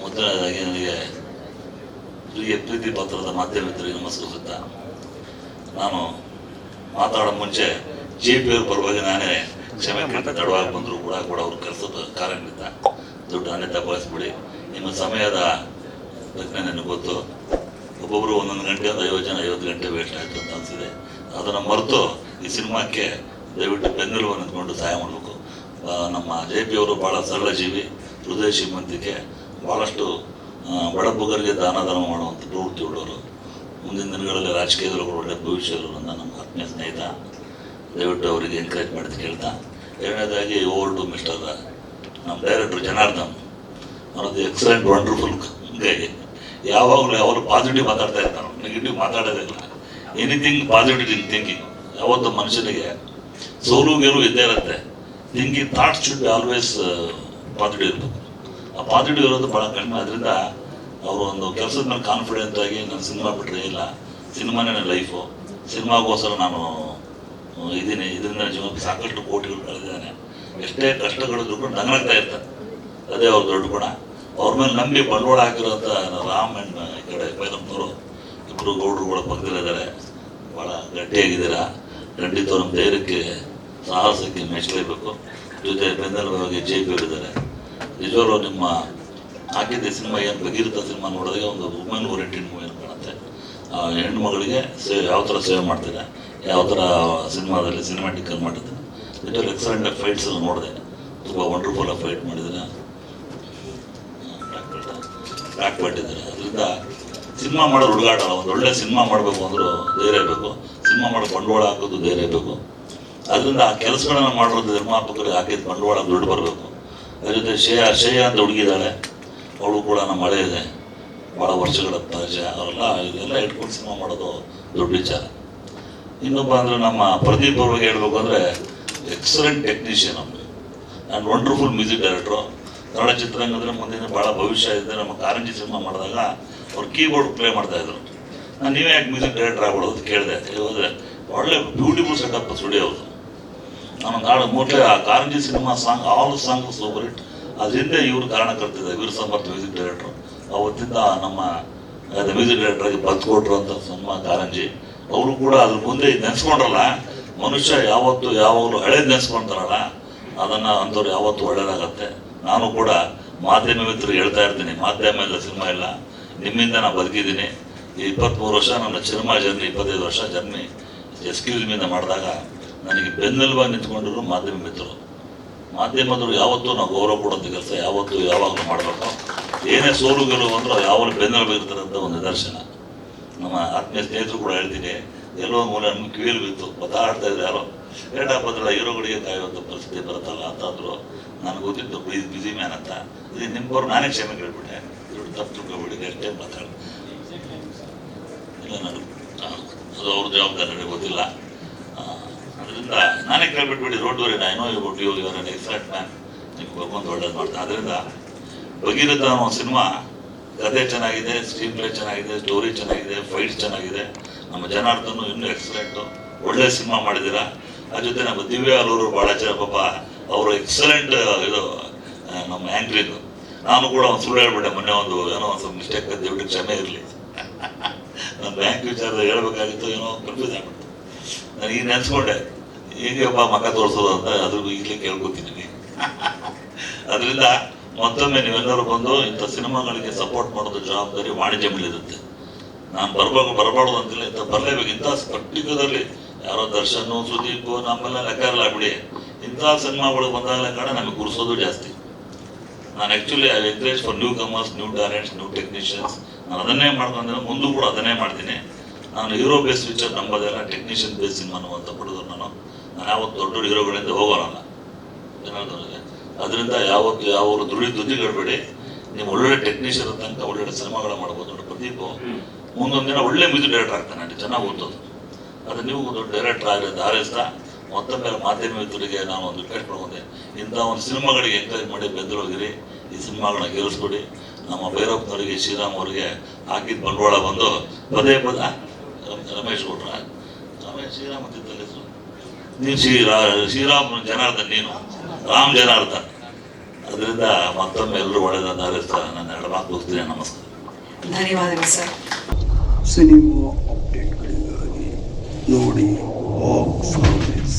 ಮೊದಲನೇದಾಗಿ ನನಗೆ ಪ್ರೀತಿ ಪತ್ರದ ಮಾಧ್ಯಮ ಮಿತ್ರರಿಗೆ ನಮಸ್ಕರಿಸುತ್ತಾ, ನಾನು ಮಾತಾಡೋ ಮುಂಚೆ JP ಅವ್ರ ಪರವಾಗಿ ನಾನೇ ಕ್ಷಮೆ ಕೇಳ್ತಾ, ತಡವಾಗಿ ಬಂದರೂ ಕೂಡ ಅವ್ರ ಕೆಲಸದ ಕಾರ್ಯನಿಮಿತ್ತ ದೊಡ್ಡ ಅನ್ಯತಾ ಭಾವಿಸ್ಬಿಡಿ. ನಿಮ್ಮ ಸಮಯದ ಪ್ರಜ್ಞೆ ನನಗೆ ಗೊತ್ತು. ಒಬ್ಬೊಬ್ಬರು 11 ಗಂಟೆ 50 ಜನ 50 ಗಂಟೆ ವೇಸ್ಟ್ ಆಯಿತು ಅಂತ ಅನಿಸಿದೆ. ಅದನ್ನು ಮರೆತು ಈ ಸಿನಿಮಾಕ್ಕೆ ದಯವಿಟ್ಟು ಬೆನ್ನೆಲುಬು ನಿಂತ್ಕೊಂಡು ಸಹಾಯ ಮಾಡಬೇಕು. ನಮ್ಮ JP ಅವರು ಭಾಳ ಸರಳ ಜೀವಿ, ಹೃದಯ ಶ್ರೀಮಂತಿಕೆ, ಭಾಳಷ್ಟು ಬಡಬಗರಿಗೆ ದಾನ ಮಾಡುವಂಥ ಪ್ರವೃತ್ತಿ ಉಳ್ಳವರು. ಮುಂದಿನ ದಿನಗಳಲ್ಲಿ ರಾಜಕೀಯದಲ್ಲೂ ಕೂಡ ಒಳ್ಳೆಯ ಭವಿಷ್ಯ ಇರೋದ್ರಿಂದ ನಮ್ಮ ಆತ್ಮೀಯ ಸ್ನೇಹಿತ, ದಯವಿಟ್ಟು ಅವರಿಗೆ ಎಂಕರೇಜ್ ಮಾಡಿದ್ದು ಕೇಳ್ತಾ, ಎರಡನೇದಾಗಿ ಓವರ್ ಟು ಮಿಸ್ಟರ್ ನಮ್ಮ ಡೈರೆಕ್ಟರ್ ಜನಾರ್ದನ್, ಅವರದ್ದು ಎಕ್ಸಲೆಂಟ್ ವಂಡರ್ಫುಲ್ ಗೈ. ಯಾವಾಗಲೂ ಪಾಸಿಟಿವ್ ಮಾತಾಡ್ತಾ ಇರ್ತಾನೆ, ನೆಗೆಟಿವ್ ಮಾತಾಡೋದಿಲ್ಲ. Anything positive thinking. ಯಾವತ್ತು ಮನುಷ್ಯನಿಗೆ ಸೋಲು ಗೆಲುವು ಇದ್ದೇ ಇರುತ್ತೆ. Thinking thoughts should be always positive ಇರಬೇಕು. ಆ ಪಾಸಿಟಿವ್ ಇರೋದು ಭಾಳ ಕಡಿಮೆ. ಅದರಿಂದ ಅವರು ಒಂದು ಕೆಲಸದ ಮೇಲೆ ಕಾನ್ಫಿಡೆಂಟ್ ಆಗಿ ನಾನು ಸಿನಿಮಾ ಬಿಟ್ಟರೆ ಇಲ್ಲ, ಸಿನಿಮಾನೇ ನನ್ನ ಲೈಫು, ಸಿನಿಮಾಗೋಸ್ಕರ ನಾನು ಇದ್ದೀನಿ, ಇದರಿಂದ ಜೀವನಕ್ಕೆ ಸಾಕಷ್ಟು ಕೋಟಿಗಳು ಕಳೆದಿದ್ದಾನೆ, ಎಷ್ಟೇ ಕಷ್ಟಗಳಿದ್ರು ಕೂಡ ನಗನಾಗ್ತಾ ಇರ್ತಾರೆ. ಅದೇ ಅವ್ರ ದೊಡ್ಡ ಗುಣ. ಅವ್ರ ಮೇಲೆ ನಂಬಿ ಬಂಡವಾಳ ಹಾಕಿರೋಂಥ ರಾಮ್ ಆ್ಯಂಡ್ ಈ ಕಡೆ ಬೈಲಪ್ಪನವರು ಇಬ್ಬರು ಗೌಡರುಗಳ ಪಕ್ಕದಲ್ಲಿದ್ದಾರೆ. ಭಾಳ ಗಟ್ಟಿಯಾಗಿದ್ದೀರಾ. ಖಂಡಿತ ನಮ್ಮ ಧೈರ್ಯಕ್ಕೆ ಸಾಹಸಕ್ಕೆ ಮೆಚ್ಚಲೇಬೇಕು. ಜೊತೆ ಬೆನ್ನೆಲುಬಾಗಿ JP ಅವರಿದ್ದಾರೆ. ನಿಜವಾಗ್ಲೂ ನಿಮ್ಮ ಹಾಕಿದ್ದ ಸಿನಿಮಾ ಏನು ಭಗೀರಥ ಸಿನಿಮಾ ನೋಡಿದಾಗ ಒಂದು ವುಮೆನ್ ಓರಿಯೆಂಟೆಡ್ ಮೂವಿ ಅಂತ ಕಾಣುತ್ತೆ. ಹೆಣ್ಣು ಮಗಳಿಗೆ ಯಾವ ಥರ ಸೇವೆ ಮಾಡ್ತಿದೆ, ಯಾವ ಥರ ಸಿನಿಮಾದಲ್ಲಿ ಸಿನಿಮ್ಯಾಟಿಕಲ್ಲಿ ಮಾಡಿದೆ. ನಿಜವಾಗ್ಲೂ ಎಕ್ಸಲೆಂಟ್ ಫೈಟ್ಸ್ ನೋಡಿದೆ, ತುಂಬ ವಂಡರ್ಫುಲ್ ಆಗಿ ಫೈಟ್ ಮಾಡಿದ್ದಾರೆ, ಬ್ಯಾಕ್ ಮಾಡಿದ್ದಾರೆ. ಅದರಿಂದ ಸಿನಿಮಾ ಮಾಡೋದು ಹುಡುಗಾಟಲ್ಲ. ಒಂದು ಒಳ್ಳೆ ಸಿನಿಮಾ ಮಾಡಬೇಕು ಅಂದರೂ ಧೈರ್ಯ ಬೇಕು, ಸಿನಿಮಾ ಮಾಡೋ ಬಂಡವಾಳ ಹಾಕೋದು ಧೈರ್ಯ ಬೇಕು. ಅದರಿಂದ ಆ ಕೆಲಸಗಳನ್ನು ಮಾಡಿರೋದು ನಿರ್ಮಾಪಕರಿಗೆ ಹಾಕಿದ ಬಂಡವಾಳ ದುಡ್ಡು ಬರಬೇಕು. ಅದ್ರ ಜೊತೆ ಶ್ರೇಯಾ ಅಂತ ಹುಡುಗಿದ್ದಾಳೆ, ಅವಳು ಕೂಡ ನಮ್ಮ ಹಳೆ ಇದೆ, ಭಾಳ ವರ್ಷಗಳ ಪರಿಚಯ. ಅವರೆಲ್ಲ ಇದೆಲ್ಲ ಇಟ್ಕೊಂಡು ಸಿನಿಮಾ ಮಾಡೋದು ದೊಡ್ಡ ವಿಚಾರ. ಇನ್ನೊಬ್ಬ ಅಂದರೆ ನಮ್ಮ ಪ್ರದೀಪ್ ಅವ್ರಿಗೆ ಹೇಳ್ಬೇಕು ಅಂದರೆ ಎಕ್ಸಲೆಂಟ್ ಟೆಕ್ನಿಷಿಯನ್ ನಮಗೆ, and wonderful music director. Kannada ಚಿತ್ರರಂಗದಲ್ಲಿ ಮುಂದಿನ ಭಾಳ ಭವಿಷ್ಯ ಇದೆ. ನಮ್ಮ ಕಾರಂಜಿ ಸಿನಿಮಾ ಮಾಡಿದಾಗ ಅವ್ರು ಕೀಬೋರ್ಡ್ ಪ್ಲೇ ಮಾಡ್ತಾಯಿದ್ರು. ನಾನು ನೀವೇ ಯಾಕೆ ಮ್ಯೂಸಿಕ್ ಡೈರೆಕ್ಟರ್ ಆಗ್ಬೋದು ಅಂತ ಕೇಳಿದೆ. ಹೋದರೆ ಒಳ್ಳೆ ಬ್ಯೂಟಿಫುಲ್ ಸೆಟಪ್ ಸ್ಟುಡಿಯೋ ಅವ್ರದ್ದು. ನಾನೊಂದು ಹಾಡು ಮೋಸ್ಟ್ಲಿ ಆ Karanji cinema song, all song super hit. ಅದರಿಂದ ಇವರು ಕಾರಣ ಕರ್ತಿದ್ದಾರೆ, ವೀರ ಸಮರ್ಥ ಮ್ಯೂಸಿಕ್ ಡೈರೆಕ್ಟ್ರು. ಅವತ್ತಿಂದ ನಮ್ಮ ಮ್ಯೂಸಿಕ್ ಡೈರೆಕ್ಟರ್ಗೆ ಬತ್ತು ಕೊಟ್ಟರು ಅಂತ ಸಿನಿಮಾ ಕಾರಂಜಿ. ಅವರು ಕೂಡ ಅದ್ರ ಮುಂದೆ ನೆನೆಸ್ಕೊಂಡ್ರಲ್ಲ, ಮನುಷ್ಯ ಯಾವಾಗಲೂ ಹಳೇದು ನೆನೆಸ್ಕೊಂತಾರಲ್ಲ, ಅದನ್ನು ಅಂಥವ್ರು ಯಾವತ್ತೂ ಒಳ್ಳೇದಾಗತ್ತೆ. ನಾನು ಕೂಡ ಮಾಧ್ಯಮ ಮಿತ್ರರಿಗೆ ಹೇಳ್ತಾ ಇರ್ತೀನಿ, ಮಾಧ್ಯಮ ಇಲ್ಲ, ಸಿನಿಮಾ ಇಲ್ಲ, ನಿಮ್ಮಿಂದ ನಾನು ಬದುಕಿದ್ದೀನಿ. ಈ 23 ವರ್ಷ ನನ್ನ ಸಿನಿಮಾ ಜರ್ನಿ, 25 ವರ್ಷ ಜರ್ನಿ ಎಸ್ಕ್ಯೂಸ್ಮಿಂದ ಮಾಡಿದಾಗ ನನಗೆ ಬೆನ್ನೆಲುಬಾಗಿ ನಿಂತ್ಕೊಂಡಿದ್ರು ಮಾಧ್ಯಮ ಮಿತ್ರರು. ಮಾಧ್ಯಮದವರು ಯಾವತ್ತೂ ನಾವು ಗೌರವ ಕೊಡೋಂಥ ಕೆಲಸ ಯಾವಾಗಲೂ ಮಾಡಬೇಕು. ಏನೇ ಸೋಲು ಗೆಲುವು ಅಂದರೂ ಯಾವಾಗಲೂ ಬೆನ್ನೆಲುಬು ಇರ್ತಾರೆ ಅಂತ ಒಂದು ನಿದರ್ಶನ. ನಮ್ಮ ಆತ್ಮೀಯ ಸ್ನೇಹಿತರು ಕೂಡ ಹೇಳ್ತೀನಿ, ಎಲ್ಲೋ ಮೂಲ ನಮ್ಗೆ ಕಿವಿಯಲ್ಲಿ ಬಿತ್ತು, ಮಾತಾಡ್ತಾ ಇದ್ರೆ ಯಾರೋ ಏಟಾಪದ್ರ ಹೀರೋಗಳಿಗೆ ಕಾಯುವಂಥ ಪರಿಸ್ಥಿತಿ ಬರುತ್ತಲ್ಲ ಅಂತಂದ್ರು. ನನಗೆ ಗೊತ್ತಿತ್ತು ಬಿಸಿ ಮ್ಯಾನ್ ಅಂತ. ಇದು ನಿಮ್ಗವ್ರು ನಾನೇ ಕ್ಷಮೆ ಕೇಳ್ಬಿಟ್ಟೆ, ದೊಡ್ಡ ತಪ್ಪು ತಿಳ್ಕೊಬಿಟ್ಟಿದೆ, ಅಷ್ಟೇ ಮಾತಾಡಿ ಇಲ್ಲ. ಅದು ಅವ್ರ ಜವಾಬ್ದಾರಿ ಗೊತ್ತಿಲ್ಲ. ಅದರಿಂದ ನಾನೇ ಕೇಳ್ಬಿಟ್ಬಿಟ್ಟು ರೋಡ್ worry no about you, your an excellent man, ನಿಮ್ಗೆ ಬರ್ಕೊಂಡು ಒಳ್ಳೇದು ಮಾಡ್ತಾರೆ. ಅದರಿಂದ ಭಗೀರಥ ಅನ್ನೋ ಸಿನಿಮಾ ಕಥೆ ಚೆನ್ನಾಗಿದೆ, ಸ್ಕ್ರೀನ್ ಪ್ಲೇ ಚೆನ್ನಾಗಿದೆ, ಸ್ಟೋರಿ ಚೆನ್ನಾಗಿದೆ, ಫೈಟ್ಸ್ ಚೆನ್ನಾಗಿದೆ. ನಮ್ಮ ಜನಾರ್ದನ್ ಇನ್ನೂ ಎಕ್ಸಲೆಂಟು, ಒಳ್ಳೆ ಸಿನಿಮಾ ಮಾಡಿದ್ದೀರಾ. ಅದ್ರ ಜೊತೆ ನಮ್ಮ ದಿವ್ಯಾ ಅವರು ಭಾಳ ಜನ ಪಾಪ ಅವರು ಎಕ್ಸಲೆಂಟ್ ಇದು ನಮ್ಮ ಆ್ಯಂಕ್ರಿಂಗ್. ನಾನು ಕೂಡ ಒಂದು ಸುಳ್ಳು ಹೇಳ್ಬಿಟ್ಟೆ ಮೊನ್ನೆ, ಏನೋ ಒಂದು ಸ್ವಲ್ಪ ಮಿಸ್ಟೇಕ್ ದಯವಿಟ್ಟು ಕ್ಷಮೆ ಇರಲಿ. ನನ್ನ ಬ್ಯಾಂಕ್ ವಿಚಾರದ ಹೇಳ್ಬೇಕಾಗಿತ್ತು, ಏನೋ ಕನ್ಫ್ಯೂಸ್ ಆಗ್ಬಿಟ್ಟು ನಾನು ಈಗ ನೆನೆಸ್ಕೊಂಡೆ, ಹೀಗೆಪ್ಪ ಮಕ್ಕ ತೋರಿಸೋದು ಅಂತ. ಅದ್ರ ಈಗಲೇ ಕೇಳ್ಕೊತೀನಿ. ಅದರಿಂದ ಮತ್ತೊಮ್ಮೆ ನೀವೆಲ್ಲರೂ ಬಂದು ಇಂಥ ಸಿನಿಮಾಗಳಿಗೆ ಸಪೋರ್ಟ್ ಮಾಡೋದು ಜವಾಬ್ದಾರಿ ವಾಣಿಜ್ಯ ಮೇಲಿರುತ್ತೆ. ನಾನು ಬರಬಾರ್ದು ಅಂತಿಲ್ಲ, ಇಂಥ ಬರಲೇಬೇಕು. ಇಂಥ ಪರ್ಟಿಕ್ಯುಲರ್ಲಿ ಯಾರೋ ದರ್ಶನ್, ಸುದೀಪ್, ನಮ್ಮೆಲ್ಲ ಲೆಕ್ಕ ಇರಲ್ಲ ಬಿಡಿ. ಇಂಥ ಸಿನಿಮಾಗಳು ಬಂದಾಗಲೇ ಕಾರಣ ನಮಗೆ ಗುರುಸೋದು ಜಾಸ್ತಿ. ನಾನು actually I encourage for new comers, new talents, new technicians. ನಾನು ಅದನ್ನೇ ಮಾಡ್ಕೊಂಡಿದ್ದೀನಿ, ಮುಂದೂ ಕೂಡ ಅದನ್ನೇ ಮಾಡ್ತೀನಿ. ನಾನು ಹೀರೋ ಬೇಸ್ ಪಿಕ್ಚರ್ ನಂಬೋದೆಲ್ಲ ಟೆಕ್ನಿಷಿಯನ್ ಬೇಸ್ ಸಿನಿಮಾನು ಅಂತ ಪಡೆದ್ರು. ನಾನು ಯಾವತ್ತು ದೊಡ್ಡ ಹೀರೋಗಳಿಂದ ಹೋಗೋಲ್ಲ ಜನಾರ್ದನಿಗೆ. ಅದರಿಂದ ಯಾವಾಗಲೂ ದುಡ್ಡಿಗಡ್ಬೇಡಿ. ನೀವು ಒಳ್ಳೊಳ್ಳೆ ಟೆಕ್ನಿಷಿಯನ್ ತನಕ ಒಳ್ಳೊಳ್ಳೆ ಸಿನಿಮಾಗಳು ಮಾಡ್ಬೋದು. ನೋಡಿ ಪ್ರದೀಪ್ ಮುಂದೊಂದು ದಿನ ಒಳ್ಳೆ ಮ್ಯೂಸಿಕ್ ಡೈರೆಕ್ಟರ್ ಆಗ್ತಾನೆ, ಅಲ್ಲಿ ಚೆನ್ನಾಗಿ ಓದೋದು. ಅದು ನೀವು ದೊಡ್ಡ ಡೈರೆಕ್ಟರ್ ಆಗಿರೋದು ಹಾರೈಸ್ತಾ ಮತ್ತೊಮ್ಮೆ ಮಾಧ್ಯಮ ಮಿತ್ರರಿಗೆ ನಾನು ಒಂದು ರಿಕ್ವೆಸ್ಟ್ ಮಾಡ್ಕೊಂಡೆ, ಇಂಥ ಒಂದು ಸಿನಿಮಾಗಳಿಗೆ ಎಂಕರೇಜ್ ಮಾಡಿ ಬೆಂದರೋಗಿರಿ, ಈ ಸಿನಿಮಾಗಳನ್ನ ಗೆಲ್ಲಿಸ್ಕೊಡಿ. ನಮ್ಮ ಭೈರಪ್ಪನವರಿಗೆ, ಶ್ರೀರಾಮ್ ಅವರಿಗೆ ಹಾಕಿದ ಬಂಡವಾಳ ಬಂದು ಪದೇ ರಮೇಶ್ ಕೊಟ್ರ ಶ್ರೀರಾಮ್ ಅಂತಿದ್ದಲ್ಲ ನೀವು ಶ್ರೀರಾಮ್ ಜನಾರ್ದನ್, ನೀನು ರಾಮ್ ಜನಾರ್ದನ್. ಅದು ಅದರಿಂದ ಮತ್ತೊಮ್ಮೆ ಎಲ್ಲರೂ ಒಳ್ಳೆಯದನ್ನು ಹಾರೈಸ್ತಾ ನನ್ನ ಎರಡು ಮಾತು ಮುಗಿಸ್ತೀನಿ. ನಮಸ್ಕಾರ. ಧನ್ಯವಾದಗಳು ಸರ್. ಸಿನಿಮಾ ಅಪ್ಡೇಟ್ಗಳಿಗಾಗಿ ನೋಡಿ ಬಾಕ್ಸ್ ಆಫೀಸ್.